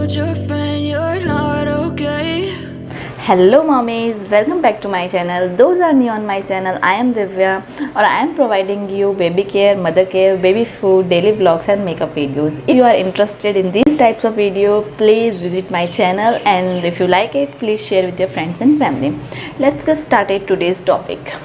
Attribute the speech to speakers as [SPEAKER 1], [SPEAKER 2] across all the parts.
[SPEAKER 1] told your friend you're not okay.
[SPEAKER 2] Hello mommies, welcome back to my channel. Those are new on my channel. I am Divya और I am providing you baby care, mother care, baby food, daily vlogs and makeup videos. If you are interested in these types of video, please visit my channel, and if you like it, please share with your friends and family. Let's get started today's topic.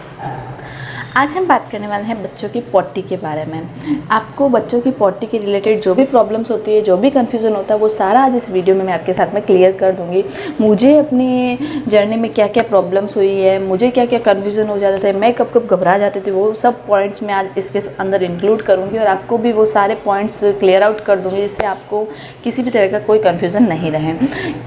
[SPEAKER 2] आज हम बात करने वाले हैं बच्चों की potty के बारे में। आपको बच्चों की पॉटी के रिलेटेड जो भी प्रॉब्लम्स होती है, जो भी कन्फ्यूज़न होता है, वो सारा आज इस वीडियो में मैं आपके साथ में क्लियर कर दूंगी। मुझे अपनी जर्नी में क्या क्या प्रॉब्लम्स हुई है, मुझे क्या क्या कन्फ्यूज़न हो जाता था, मैं कब कब घबरा जाती थी, वो सब पॉइंट्स मैं आज इसके अंदर इंक्लूड करूँगी और आपको भी वो सारे पॉइंट्स क्लियर आउट कर दूँगी, जिससे आपको किसी भी तरह का कोई कन्फ्यूज़न नहीं रहे।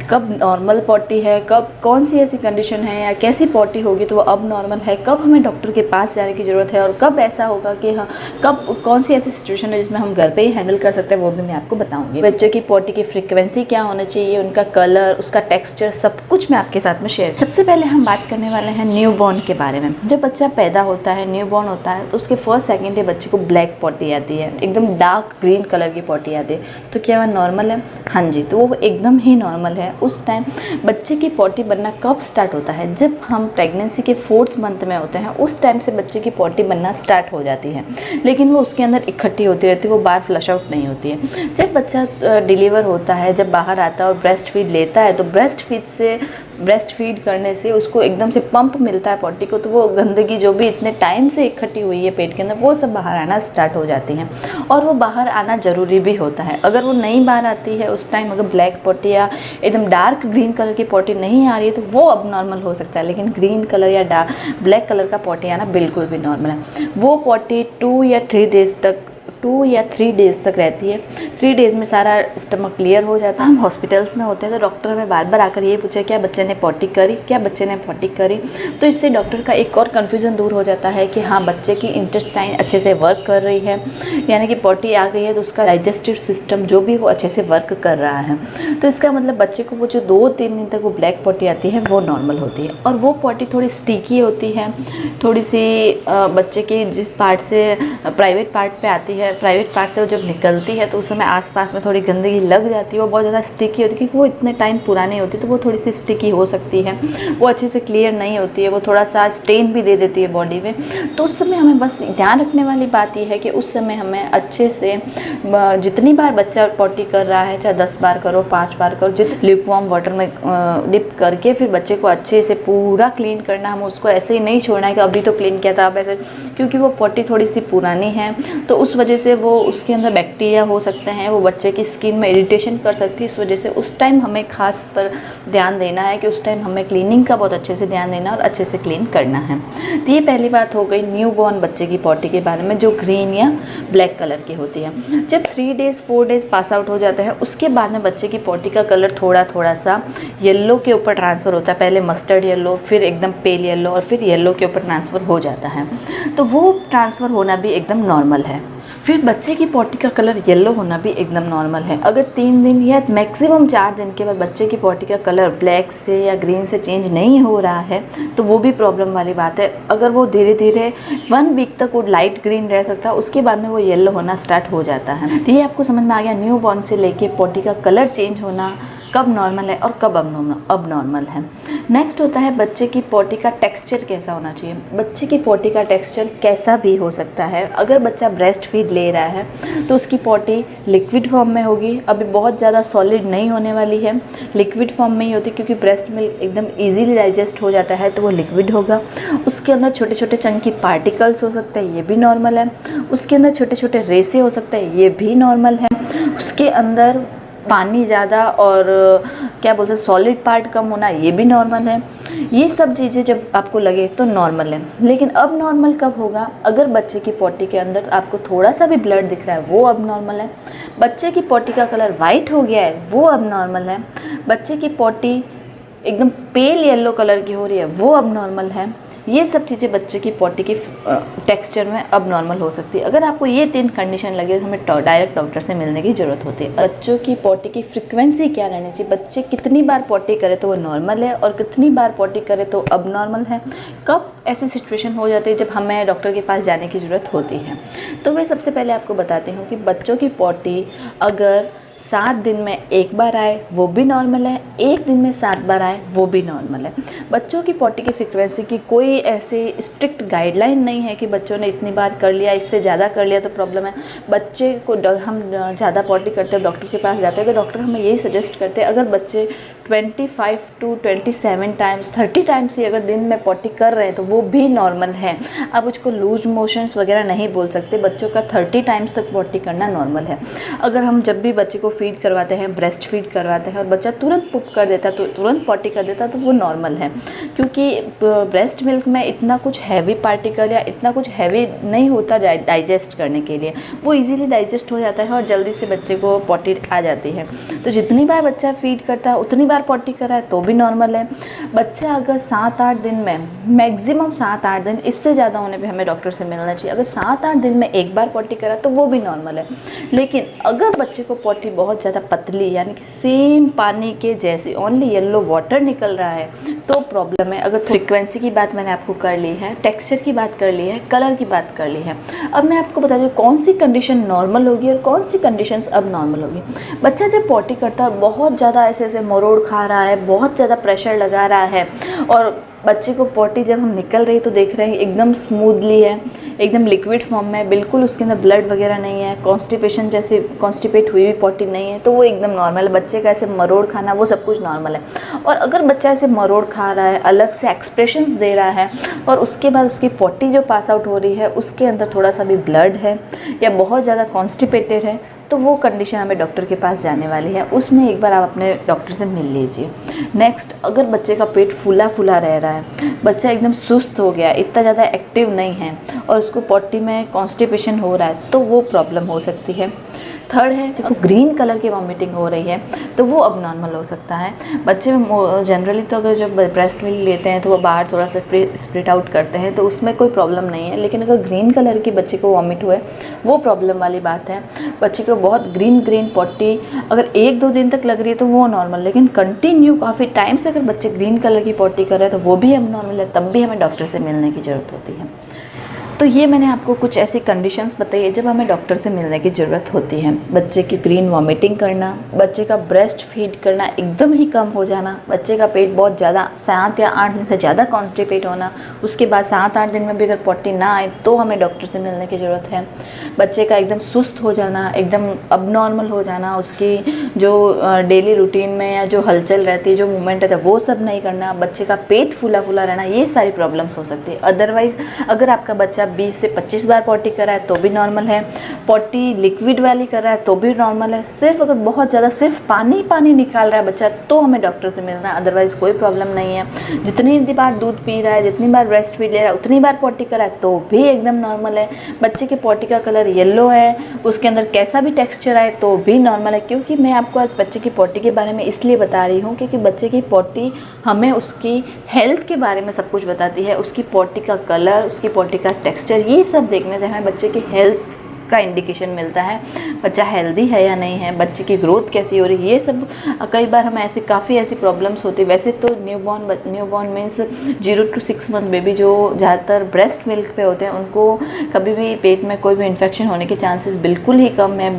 [SPEAKER 2] कब नॉर्मल पॉटी है, कब कौन सी ऐसी कंडीशन है या कैसी पॉटी होगी तो वो अब नॉर्मल है, कब हमें डॉक्टर के पास जाने की ज़रूरत है और कब ऐसा होगा कि हाँ, कब कौन सी ऐसी सिचुएशन है जिसमें हम घर पे ही हैंडल कर सकते हैं, वो भी मैं आपको बताऊंगी। बच्चों की पॉटी की फ्रीक्वेंसी क्या होना चाहिए, उनका कलर, उसका टेक्सचर, सब कुछ मैं आपके साथ में शेयर। सबसे पहले हम बात करने वाले हैं न्यू बॉर्न के बारे में। जब बच्चा पैदा होता है, न्यू बॉर्न होता है, तो उसके फर्स्ट सेकेंड डे बच्चे को ब्लैक पॉटी आती है, एकदम डार्क ग्रीन कलर की पॉटी आती है। तो क्या वह नॉर्मल है? हाँ जी, तो वो एकदम ही नॉर्मल है। उस टाइम बच्चे की पॉटी बनना कब स्टार्ट होता है? जब हम प्रेगनेंसी के 4th मंथ में होते हैं, उस टाइम से बच्चे की पॉटी बनना स्टार्ट हो जाती है, लेकिन वो उसके अंदर इकट्ठी होती रहती है, वो बाहर फ्लश आउट नहीं होती है। जब बच्चा डिलीवर होता है, जब बाहर आता है और ब्रेस्ट फीड लेता है, तो ब्रेस्ट फीड करने से उसको एकदम से पंप मिलता है पॉटी को, तो वो गंदगी जो भी इतने टाइम से इकट्ठी हुई है पेट के अंदर, वो सब बाहर आना स्टार्ट हो जाती है। और वो बाहर आना ज़रूरी भी होता है। अगर वो नहीं बाहर आती है उस टाइम, अगर ब्लैक पॉटी या एकदम डार्क ग्रीन कलर की पॉटी नहीं आ रही है, तो वो अब नॉर्मल हो सकता है। लेकिन ग्रीन कलर या ब्लैक कलर का पॉटी आना बिल्कुल भी नॉर्मल है। वो पॉटी 2 या 3 डेज़ तक रहती है। 3 डेज़ में सारा स्टमक क्लियर हो जाता है। हम हॉस्पिटल्स में होते हैं तो डॉक्टर हमें बार बार आकर ये पूछे क्या बच्चे ने पॉटी करी, तो इससे डॉक्टर का एक और कन्फ्यूज़न दूर हो जाता है कि हाँ, बच्चे की इंटेस्टाइन अच्छे से वर्क कर रही है, यानी कि पॉटी आ गई है तो उसका डाइजेस्टिव सिस्टम जो भी वो अच्छे से वर्क कर रहा है। तो इसका मतलब बच्चे को वो जो 2-3 दिन तक वो ब्लैक पॉटी आती है वो नॉर्मल होती है। और वो पॉटी थोड़ी स्टिकी होती है, थोड़ी सी बच्चे की जिस पार्ट से प्राइवेट पार्ट पे आती है, प्राइवेट पार्ट से वो जब निकलती है तो उस समय आसपास में थोड़ी गंदगी लग जाती है, वो बहुत ज़्यादा स्टिकी होती है, क्योंकि वो इतने टाइम पुरानी होती है तो वो थोड़ी सी स्टिकी हो सकती है, वो अच्छे से क्लियर नहीं होती है, वो थोड़ा सा स्टेन भी दे देती है बॉडी में। तो उस समय हमें बस ध्यान रखने वाली बात यह है कि उस समय हमें अच्छे से जितनी बार बच्चा पॉटी कर रहा है, चाहे 10 बार करो, 5 बार करो, ल्यूकवार्म वाटर में डिप करके फिर बच्चे को अच्छे से पूरा क्लीन करना। हम उसको ऐसे ही नहीं छोड़ना है कि अभी तो क्लीन किया था अब ऐसे, क्योंकि वो पॉटी थोड़ी सी पुरानी है तो उस वजह से वो उसके अंदर बैक्टीरिया हो सकते हैं, वो बच्चे की स्किन में इरिटेशन कर सकती है। इस वजह से उस टाइम हमें खास पर ध्यान देना है कि उस टाइम हमें क्लीनिंग का बहुत अच्छे से ध्यान देना और अच्छे से क्लीन करना है। तो ये पहली बात हो गई न्यू बॉर्न बच्चे की पॉटी के बारे में, जो ग्रीन या ब्लैक कलर की होती है। जब 3 डेज़ 4 डेज़ पास आउट हो जाते हैं, उसके बाद में बच्चे की पॉटी का कलर थोड़ा सा येलो के ऊपर ट्रांसफ़र होता है। पहले मस्टर्ड येलो, फिर एकदम पेल येलो और फिर येलो के ऊपर ट्रांसफ़र हो जाता है। तो वो ट्रांसफ़र होना भी एकदम नॉर्मल है। फिर बच्चे की पॉटी का कलर येलो होना भी एकदम नॉर्मल है। अगर 3 दिन या मैक्सिमम 4 दिन के बाद बच्चे की पॉटी का कलर ब्लैक से या ग्रीन से चेंज नहीं हो रहा है तो वो भी प्रॉब्लम वाली बात है। अगर वो धीरे धीरे 1 वीक तक वो लाइट ग्रीन रह सकता है, उसके बाद में वो येलो होना स्टार्ट हो जाता है। तो ये आपको समझ में आ गया, न्यू बॉर्न से लेके पॉटी का कलर चेंज होना कब नॉर्मल है और कब अब नॉर्मल है। नेक्स्ट होता है बच्चे की पॉटी का टेक्सचर कैसा होना चाहिए। बच्चे की पॉटी का टेक्सचर कैसा भी हो सकता है। अगर बच्चा ब्रेस्ट फीड ले रहा है तो उसकी पॉटी लिक्विड फॉर्म में होगी, अभी बहुत ज़्यादा सॉलिड नहीं होने वाली है, लिक्विड फॉर्म में ही होती, क्योंकि ब्रेस्ट मिल्क एकदम ईजीली डाइजेस्ट हो जाता है तो वो लिक्विड होगा। उसके अंदर छोटे छोटे चंकी पार्टिकल्स हो सकते हैं, ये भी नॉर्मल है। उसके अंदर छोटे छोटे रेसे हो सकते हैं, ये भी नॉर्मल है। उसके अंदर पानी ज़्यादा और क्या बोलते हैं सॉलिड पार्ट कम होना, ये भी नॉर्मल है। ये सब चीज़ें जब आपको लगे तो नॉर्मल है। लेकिन अब नॉर्मल कब होगा? अगर बच्चे की पॉटी के अंदर आपको थोड़ा सा भी ब्लड दिख रहा है, वो अब नॉर्मल है। बच्चे की पॉटी का कलर वाइट हो गया है, वो अब नॉर्मल है। बच्चे की पॉटी एकदम पेल येलो कलर की हो रही है, वो अब नॉर्मल है। ये सब चीज़ें बच्चे की पॉटी की टेक्सचर में अब नॉर्मल हो सकती है। अगर आपको ये 3 कंडीशन लगे तो हमें डायरेक्ट डॉक्टर से मिलने की ज़रूरत होती है। बच्चों की पॉटी की फ्रीक्वेंसी क्या रहनी चाहिए, बच्चे कितनी बार पॉटी करे तो वो नॉर्मल है और कितनी बार पॉटी करे तो अब नॉर्मल है, कब ऐसी सिचुएशन हो जाती है जब हमें डॉक्टर के पास जाने की ज़रूरत होती है। तो मैं सबसे पहले आपको बताती हूँ कि बच्चों की पॉटी अगर 7 दिन में एक बार आए वो भी नॉर्मल है, एक दिन में 7 बार आए वो भी नॉर्मल है। बच्चों की पॉटी की फ्रिक्वेंसी की कोई ऐसी स्ट्रिक्ट गाइडलाइन नहीं है कि बच्चों ने इतनी बार कर लिया, इससे ज़्यादा कर लिया तो प्रॉब्लम है। बच्चे को हम ज़्यादा पॉटी करते हैं, डॉक्टर के पास जाते हैं तो डॉक्टर हमें यही सजेस्ट करते हैं, अगर बच्चे 25 to 27 टाइम्स 30 टाइम्स ही अगर दिन में पॉटी कर रहे हैं तो वो भी नॉर्मल है। आप उसको लूज मोशंस वगैरह नहीं बोल सकते, बच्चों का 30 टाइम्स तक पॉटी करना नॉर्मल है। अगर हम जब भी बच्चे को फीड करवाते हैं, ब्रेस्ट फीड करवाते हैं और बच्चा तुरंत पुप कर देता है, तो तुरंत पॉटी कर देता है, तो वो नॉर्मल है। क्योंकि ब्रेस्ट मिल्क में इतना कुछ हैवी पार्टिकल या इतना कुछ हैवी नहीं होता डाइजेस्ट करने के लिए, वो इजीली डाइजेस्ट हो जाता है और जल्दी से बच्चे को पॉटी आ जाती है। तो जितनी बार बच्चा फीड करता है उतनी बार पॉटी कराए तो भी नॉर्मल है। बच्चा अगर 7-8 दिन में, मैक्सिमम 7-8 दिन, इससे ज़्यादा होने पे हमें डॉक्टर से मिलना चाहिए। अगर 7-8 दिन में एक बार पॉटी करा तो वो भी नॉर्मल है। लेकिन अगर बच्चे को पॉटी बहुत ज़्यादा पतली यानी कि सेम पानी के जैसे ओनली येलो वाटर निकल रहा है तो प्रॉब्लम है। अगर फ्रीक्वेंसी की बात मैंने आपको कर ली है, टेक्सचर की बात कर ली है, कलर की बात कर ली है, अब मैं आपको बता दूँ कौन सी कंडीशन नॉर्मल होगी और कौन सी कंडीशंस अब नॉर्मल होगी। बच्चा जब पॉटी करता है बहुत ज़्यादा ऐसे मरोड़ खा रहा है, बहुत ज़्यादा प्रेशर लगा रहा है और बच्चे को पॉटी जब हम निकल रही तो देख रहे हैं एकदम स्मूथली है, एकदम लिक्विड फॉर्म में, बिल्कुल उसके अंदर ब्लड वगैरह नहीं है, कॉन्स्टिपेशन जैसे कॉन्स्टिपेट हुई हुई पॉटी नहीं है, तो वो एकदम नॉर्मल है। बच्चे का ऐसे मरोड़ खाना वो सब कुछ नॉर्मल है। और अगर बच्चा ऐसे मरोड़ खा रहा है, अलग से एक्सप्रेशंस दे रहा है और उसके बाद उसकी पॉटी जो पास आउट हो रही है उसके अंदर थोड़ा सा भी ब्लड है या बहुत ज़्यादा कॉन्स्टिपेटेड है, तो वो कंडीशन हमें डॉक्टर के पास जाने वाली है। उसमें एक बार आप अपने डॉक्टर से मिल लीजिए। नेक्स्ट, अगर बच्चे का पेट फूला फूला रह रहा है, बच्चा एकदम सुस्त हो गया, इतना ज़्यादा एक्टिव नहीं है और उसको पॉटी में कॉन्स्टिपेशन हो रहा है, तो वो प्रॉब्लम हो सकती है। थर्ड है, तो ग्रीन कलर की वॉमिटिंग हो रही है तो वो अब नॉर्मल हो सकता है। बच्चे जनरली तो अगर जब ब्रेस्ट मिल्क लेते हैं तो वो बाहर थोड़ा सा स्प्रिट आउट करते हैं तो उसमें कोई प्रॉब्लम नहीं है। लेकिन अगर ग्रीन कलर की बच्चे को वॉमिट हुए वो प्रॉब्लम वाली बात है। बच्चे को बहुत ग्रीन पॉटी अगर 1-2 दिन तक लग रही है तो वो नॉर्मल, लेकिन कंटिन्यू काफ़ी टाइम से अगर बच्चे ग्रीन कलर की पॉटी कर रहे हैं तो वो भी अब नॉर्मल है, तब भी हमें डॉक्टर से मिलने की ज़रूरत होती है। तो ये मैंने आपको कुछ ऐसी कंडीशंस बताई है जब हमें डॉक्टर से मिलने की ज़रूरत होती है। बच्चे की ग्रीन वॉमिटिंग करना, बच्चे का ब्रेस्ट फीड करना एकदम ही कम हो जाना, बच्चे का पेट बहुत ज़्यादा 7 या 8 दिन से ज़्यादा कॉन्स्टिपेट होना, उसके बाद 7-8 दिन में भी अगर पॉटी ना आए तो हमें डॉक्टर से मिलने की ज़रूरत है। बच्चे का एकदम सुस्त हो जाना, एकदम अबनॉर्मल हो जाना, उसकी जो डेली रूटीन में या जो हलचल रहती है, जो मूवमेंट रहता है वो सब नहीं करना, बच्चे का पेट फूला फूला रहना, ये सारी प्रॉब्लम्स हो सकती है। अदरवाइज़ अगर आपका बच्चा 20 से 25 बार पॉटी कर रहा है तो भी नॉर्मल है, पॉटी लिक्विड वाली कर रहा है तो भी नॉर्मल है। सिर्फ अगर बहुत ज़्यादा सिर्फ पानी निकाल रहा है बच्चा तो हमें डॉक्टर से मिलना है, अदरवाइज़ कोई प्रॉब्लम नहीं है। जितनी बार दूध पी रहा है, जितनी बार ब्रेस्ट फीड ले रहा है, उतनी बार पॉटी कर रहा है तो भी एकदम नॉर्मल है। बच्चे के पॉटी का कलर येलो है, उसके अंदर कैसा भी टेक्स्चर आए तो भी नॉर्मल है। क्योंकि मैं आपको आज बच्चे की पॉटी के बारे में इसलिए बता रही हूँ क्योंकि बच्चे की पॉटी हमें उसकी हेल्थ के बारे में सब कुछ बताती है। उसकी पॉटी का कलर, उसकी पॉटी का टेक्स्चर, ये सब देखने से हमें बच्चे की हेल्थ का इंडिकेशन मिलता है, बच्चा हेल्दी है या नहीं है, बच्चे की ग्रोथ कैसी हो रही है। ये सब कई बार हमें काफ़ी ऐसी प्रॉब्लम्स होती है। वैसे तो newborn means 0 to 6 month baby जो ज़्यादातर ब्रेस्ट मिल्क पे होते हैं उनको कभी भी पेट में कोई भी इन्फेक्शन होने के चांसेस बिल्कुल ही कम है।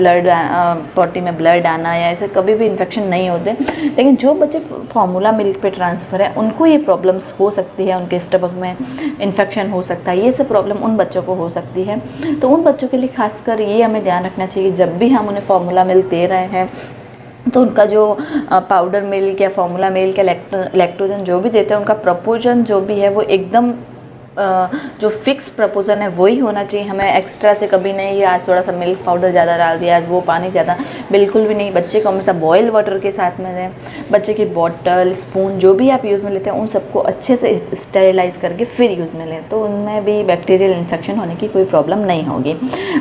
[SPEAKER 2] पॉटी में ब्लड आना या ऐसे कभी भी इन्फेक्शन नहीं होते। लेकिन जो बच्चे फार्मूला मिल्क पे ट्रांसफ़र है उनको ये प्रॉब्लम्स हो सकती है, उनके स्टमक में इन्फेक्शन हो सकता है, ये सब प्रॉब्लम उन बच्चों को हो सकती है। तो उन बच्चों के लिए खास कर ये हमें ध्यान रखना चाहिए जब भी हम उन्हें फार्मूला मिल्क दे रहे हैं तो उनका जो पाउडर मिल्क या फार्मूला मिल्क या लैक्टोजन जो भी देते हैं उनका प्रपोर्शन जो भी है वो एकदम जो फिक्स प्रपोजन है वही होना चाहिए। हमें एक्स्ट्रा से कभी नहीं आज थोड़ा सा मिल्क पाउडर ज़्यादा डाल दिया, आज वो पानी ज़्यादा, बिल्कुल भी नहीं। बच्चे को हमेशा बॉयल वाटर के साथ में दें। बच्चे की बॉटल, स्पून जो भी आप यूज़ में लेते हैं उन सबको अच्छे से स्टेरिलाइज करके फिर यूज़ में लें, तो उनमें भी बैक्टीरियल इन्फेक्शन होने की कोई प्रॉब्लम नहीं होगी।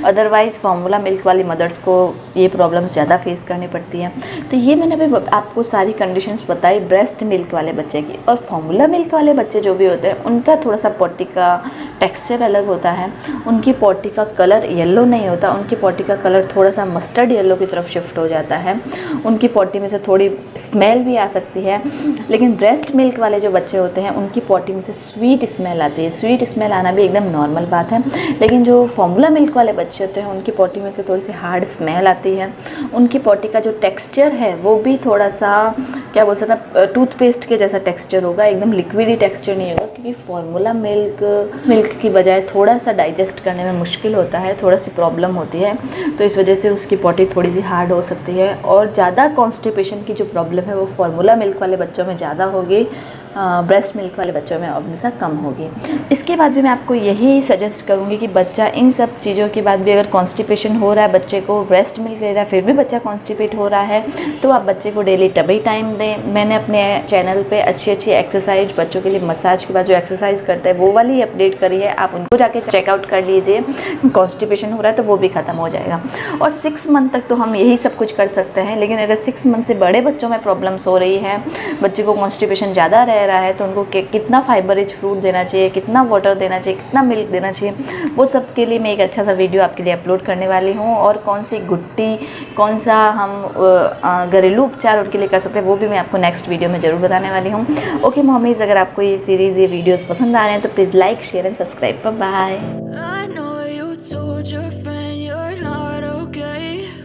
[SPEAKER 2] अदरवाइज़ फार्मूला मिल्क वाली मदर्स को ये प्रॉब्लम ज़्यादा फेस करनी पड़ती है। तो ये मैंने अभी आपको सारी कंडीशंस बताई ब्रेस्ट मिल्क वाले बच्चे की। और फार्मूला मिल्क वाले बच्चे जो भी होते हैं उनका थोड़ा सा पॉटी का टेक्सचर अलग होता है, उनकी पॉटी का कलर येलो नहीं होता, उनकी पॉटी का कलर थोड़ा सा मस्टर्ड येलो की तरफ शिफ्ट हो जाता है, उनकी पॉटी में से थोड़ी स्मेल भी आ सकती है। लेकिन ब्रेस्ट मिल्क वाले जो बच्चे होते हैं उनकी पॉटी में से स्वीट स्मेल आती है। स्वीट स्मेल आना भी एकदम नॉर्मल बात है। लेकिन जो फॉर्मूला मिल्क वाले बच्चे होते हैं उनकी पॉटी में से थोड़ी सी हार्ड स्मेल आती है। उनकी पॉटी का जो टेक्सचर है वो भी थोड़ा सा क्या बोल सकते हैं, टूथपेस्ट के जैसा टेक्सचर होगा, एकदम लिक्विडी टेक्सचर नहीं होगा, क्योंकि फॉर्मूला मिल्क की बजाय थोड़ा सा डाइजेस्ट करने में मुश्किल होता है, थोड़ा सी प्रॉब्लम होती है। तो इस वजह से उसकी पॉटी थोड़ी सी हार्ड हो सकती है। और ज़्यादा कॉन्स्टिपेशन की जो प्रॉब्लम है वो फॉर्मूला मिल्क वाले बच्चों में ज़्यादा होगी, ब्रेस्ट मिल्क वाले बच्चों में हमेशा कम होगी। इसके बाद भी मैं आपको यही सजेस्ट करूँगी कि बच्चा इन सब चीज़ों के बाद भी अगर कॉन्स्टिपेशन हो रहा है, बच्चे को ब्रेस्ट मिल्क ले रहा है फिर भी बच्चा कॉन्स्टिपेट हो रहा है, तो आप बच्चे को डेली टबी टाइम दें। मैंने अपने चैनल पे अच्छी एक्सरसाइज बच्चों के लिए मसाज के बाद जो एक्सरसाइज करते हैं वो वाली अपडेट करी है, आप उनको जाके चेकआउट कर लीजिए। कॉन्स्टिपेशन हो रहा है तो वो भी ख़त्म हो जाएगा। और 6 मंथ तक तो हम यही सब कुछ कर सकते हैं। लेकिन अगर 6 मंथ से बड़े बच्चों में प्रॉब्लम्स हो रही है, बच्चे को कॉन्स्टिपेशन ज़्यादा रह रहा है, तो उनको कितना फाइबर रिच फ्रूट देना चाहिए, कितना वाटर देना चाहिए, कितना मिल्क देना चाहिए, वो सब के लिए मैं एक अच्छा सा वीडियो आपके लिए अपलोड करने वाली हूँ। और कौन सी गुट्टी, कौन सा हम घरेलू उपचार उनके लिए कर सकते हैं वो भी मैं आपको नेक्स्ट वीडियो में ज़रूर बताने वाली हूँ। ओके मॉमीज़, अगर आपको ये सीरीज़, ये वीडियोज़ पसंद आ रहे हैं तो please like, share and subscribe. Bye.